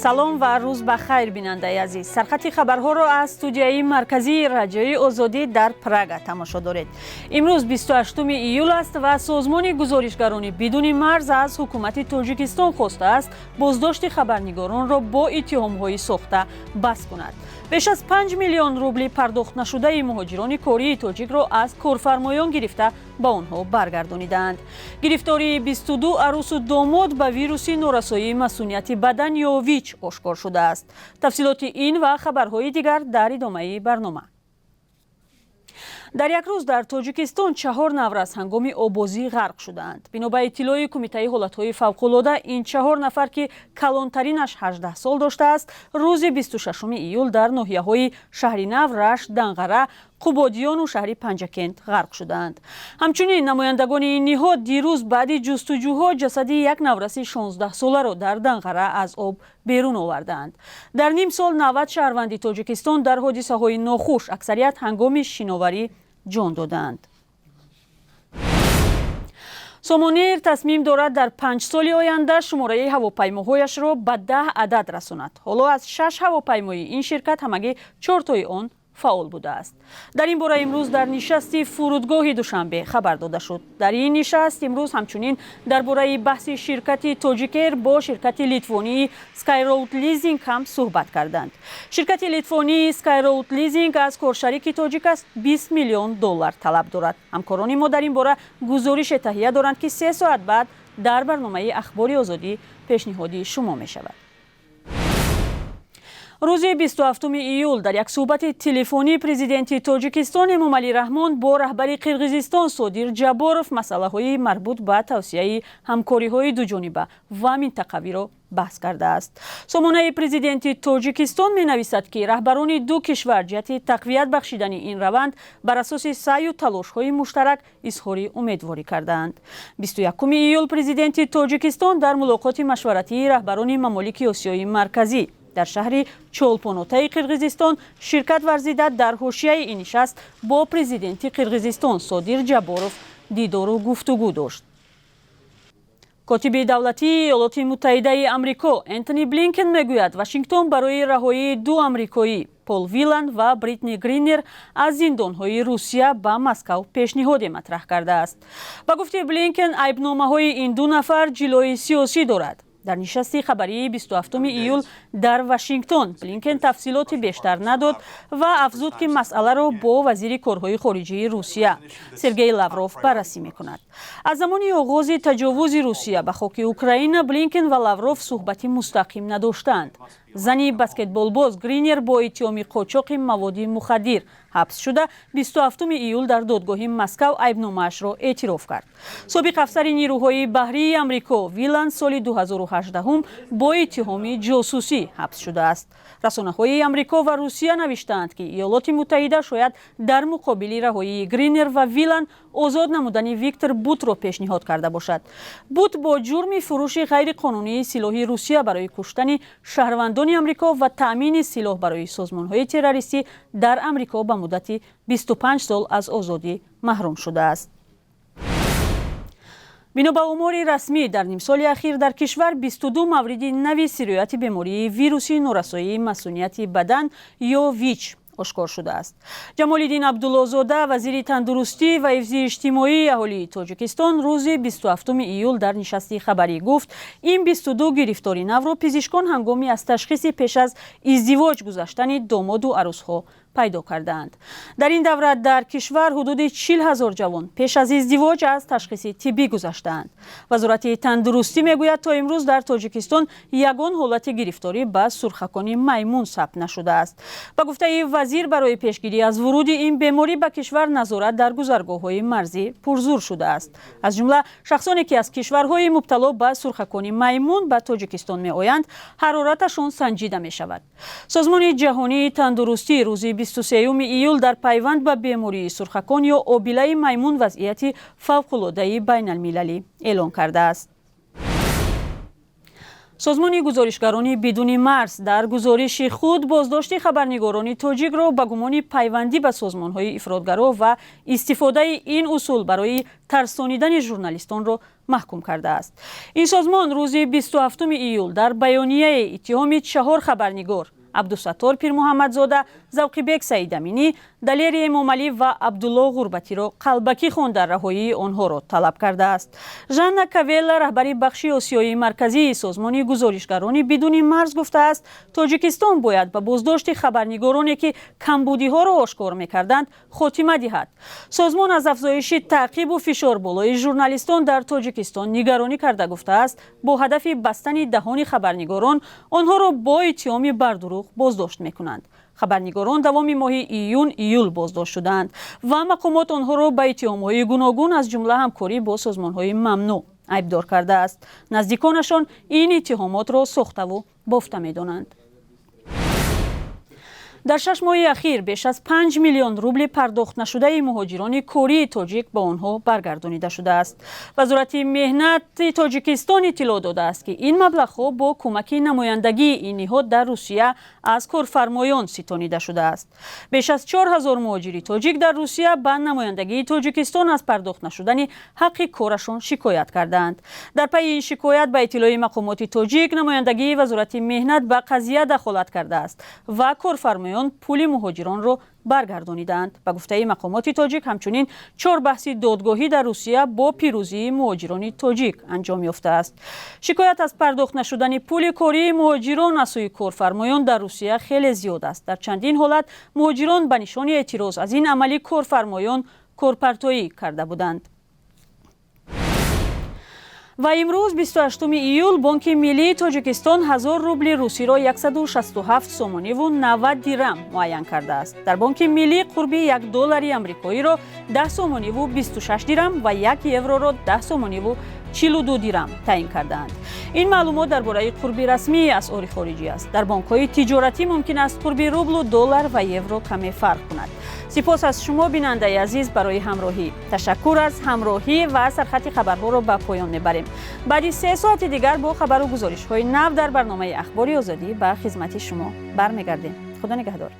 салом ва рӯз ба хайр бинандаи азиз. сархати хабарҳоро аз студияи марказии радиои озодӣ дар Прага тамошо доред. имрӯз 28 июл аст ва созмони гузоришгарони бидуни марз аз ҳукумати Тоҷикистон хостааст боздошти хабарнигоронро бо иттиҳомҳои сохта бас кунад. беш аз 5 миллион рубли пардохтнашудаи муҳоҷирони кории тоҷикро аз корфармоён гирифта ба онҳо баргардонидаанд. гирифтории 22 арусу домод ба вируси норасоии масунияти бадан ё ВИЧ ошкор шудааст. тафсилоти ин ва хабарҳои дигар дар идомаи барнома. дар як рӯз дар Тоҷикистон 4 наврас ҳангоми обозӣ ғарқ шудаанд. бино ба иттилои кумитаи ҳолатҳои фавқулода, ин 4 нафар ки калонтаринаш 18 сол доштааст, рӯзи 26 июл дар ноҳияҳои шаҳри Нав, Рашт, Данғара, қубодиёну шаҳри Панҷакент ғарқ шудаанд. ҳамчунин намояндагони ин ниҳод дирӯз баъди ҷустуҷӯҳо ҷасади як навраси 16-соларо дар Данғара аз об берун овардаанд. дар ним сол 90 шаҳрванди Тоҷикистон дар ҳодисаҳои нохуш, аксарият ҳангоми шиноварӣ ҷон доданд. Сомонир тасмим дорад дар 5 соли оянда шумораи ҳавопаймоҳояшро ба 10 адад расонад. ҳоло аз 6 ҳавопаймои ин ширкат ҳамагӣ 4 он фаъол будааст. дар ин бора имрӯз дар нишасти фурудгоҳи Душанбе хабар дода шуд. дар ин нишаст имрӯз ҳамчунин дар бораи баҳси ширкати Тоҷикер бо ширкати литвонии Skyroad Leasing ҳам суҳбат карданд. ширкати литвонии Skyroad Leasing аз коршарики Тоҷикаст 20 миллион доллар талаб дорад. ҳамкорони мо дар ин бора гузорише таҳия доранд ки 3 соат баъд дар барномаи ахбори озодӣ пешниҳоди шумо мешавад. рӯзи 27 июл дар як суҳбати телефонӣ президенти Тоҷикистон Эмомалӣ Раҳмон бо раҳбари Қирғизистон Содир Ҷаборов масъалаҳои марбут ба тавсияи ҳамкориҳои дуҷониба ва минтақавиро баҳс кардааст. сомонаи президенти Тоҷикистон менависад ки раҳбарони ду кишвар ҷиҳати тақвият бахшидани ин раванд бар асоси саъю талошҳои муштарак изҳори умедворӣ кардаанд. 21 июл президенти Тоҷикистон дар мулоқоти машваратии раҳбарони мамолики Осиёи марказӣ дар шаҳри Чолпонотаи Қирғизистон ширкат варзида дар ҳошияи ин нишаст бо президенти Қирғизистон Содир Ҷаборов дидору гуфтугӯ дошт. котиби давлатии Иёлоти Муттаҳидаи Амрико Энтони Блинкен мегӯяд Вашингтон барои раҳоии ду амрикоӣ Пол Вилан ва Бритни Гринер аз зиндонҳои Русия ба Москав пешниҳоде матраҳ кардааст. ба гуфти Блинкен айбномаҳои ин ду нафар ҷилои сиёсӣ дорад. дар нишасти хабарии 27 июл дар Вашингтон Блинкен тафсилоти бештар надод ва афзуд ки масъаларо бо вазири корҳои хориҷии Русия Сергей Лавров баррасӣ мекунад. аз замони оғози таҷовузи Русия ба хоки Украина Блинкен ва Лавров суҳбати мустақим надоштаанд. зани баскетболбоз Гринер бо иттиҳоми қочоқи маводи мухаддир ҳабс шуда 27 июл дар додгоҳи Москав айбномаашро эътироф кард. собиқ афсари нирӯҳои баҳрии Амрико Вилан соли 2018 бо иттиҳоми ҷосусӣ ҳабс шудааст. расонаҳои Амрико ва Русия навиштаанд ки Иёлоти Муттаҳида шояд дар муқобили раҳоии Гринер ва Вилан озод намудани Виктор Бутро пешниҳод карда бошад. Бут бо ҷурми фурӯши ғайриқонунии силоҳи Русия барои куштани шаҳрвандони Амрико ва таъмини силоҳ барои созмонҳои террористӣ дар Амрико ба муддати 25 сол аз озодӣ маҳрум шудааст. бино ба омори расмӣ дар нимсоли ахир дар кишвар 22 мавриди нави сирояти бемории вируси норасоии масунияти бадан ё ВИЧ ошкор шудааст. Ҷамолиддин Абдуллозода вазири тандурустӣ ва ҳифзи иҷтимоии аҳолии Тоҷикистон рӯзи 27 июл дар нишасти хабарӣ гуфт ин 22 гирифтори навро пизишкон ҳангоми аз ташхиси пеш аз издивоҷ гузаштани домоду арӯсҳо пайдо кардаанд. дар ин давра дар кишвар ҳудуди 40 000 ҷавон пеш аз издивоҷ аз ташхиси тиббӣ гузаштаанд. вазорати тандурустӣ мегӯяд то имрӯз дар Тоҷикистон ягон ҳолати гирифторӣ ба сурхакони маймун сабт нашудааст. ба гуфтаи вазир барои пешгирӣ аз вуруди ин беморӣ ба кишвар назорат дар гузаргоҳҳои марзӣ пурзур шудааст. аз ҷумла шахсоне ки аз кишварҳои мубтало ба сурхакони маймун ба Тоҷикистон меоянд ҳарораташон санҷида мешавад. созмони ҷаҳонии тандурустӣ рӯзи 23 июл дар пайванд ба бемории сурхакон ё обилаи маймун вазъияти фавқулодаи байналмилалӣ эълон кардааст. سازمان گزارشگران بدون مرز در گزارش خود بازداشت خبرنگاران تاجیک را به گمان پیوندی به سازمان‌های افراطگرا و استفاده این اصول برای ترسانیدن ژورنالیستان را محکوم کرده است. این سازمان روز 27 ایول در بیانیه اتهام 4 خبرنگار عبدالستار پیر محمدزاده، ذوقی‌بک سعیدامینی، دلیر امام علی و عبدالله غربتی را قلبکی خوانده رهایی آنها را طلب کرده است. ژان کاویل رهبر بخش آسیایی مرکزی سازمان گزارشگران بدون مرز گفته است تاجیکستان باید به بازداشت خبرنگارانی که کمبودی‌ها را آشکار می‌کردند خاتمه دهد. سازمان از افزایش تعقیب و فشار بالای ژورنالیستان در تاجیکستان نگرانی کرده گفته است با هدف بستن دهان خبرنگاران آنها را با اتهام بر دروغ بازداشت می‌کنند. خبرنگاران دوام ماه ایول بازداشت شدند و مقامات آنها را به اتهام‌های گوناگون از جمله همکاری با سازمان‌های ممنوع عیبدار کرده است. نزدیکانشان این اتهامات را ساخته و بافته می‌دانند. در 6 ماه اخیر بیش از 5 میلیون روبل پرداخت نشده مهاجران کوری تاجیک به آنها برگردانیده شده است. وزارت مهنت تاجیکستان اطلاع داده است که این مبلغ‌ها با کمک نمایندگی این نهاد در روسیه از کارفرمایان ستانیده شده است. بیش از 4000 مهاجر تاجیک در روسیه به نمایندگی تاجیکستان از پرداخت نشدن حق کارشان شکایت کردند. در پی این شکایت به اطلاع مقامات تاجیک نمایندگی وزارت مهنت به قضیه دخالت کرده است و کارفرمایان پول مهاجران را برگردانیدند. به گفته مقامات تاجیک همچنین 4 بحث دادگاهی در روسیه با پیروزی مهاجران تاجیک انجام یافته است. شکایت از پرداخت نشدن پول کاری مهاجران از سوی کارفرمایان در روسیه خیلی زیاد است. در چندین حالت مهاجران به نشان اعتراض از این عملی کارفرمایان کارپرتایی کرده بودند. و امروز 28 ایول بانک ملی تاجیکستان 1000 روبل روسی را 167 سومانی و 90 درم معین کرده است. در بانک ملی قرب 1 دلار آمریکایی را 10 سومانی و 26 درم و 1 یورو را 10 سومانی و 42 درم تعیین کردند. این معلومات درباره قرب رسمی اسعار خارجی است. در بانک‌های تجارتی ممکن است قرب روبل و دلار و یورو کمی فرق کند. سپاس از شما بیننده عزیز برای همراهی. تشکر از همراهی و سرخط خبرها را به پایان می‌بریم. بعد 3 ساعت دیگر با خبر و گزارش‌های نو در برنامه اخباری آزادی به خدمت شما برمیگردیم. خدا نگهدار.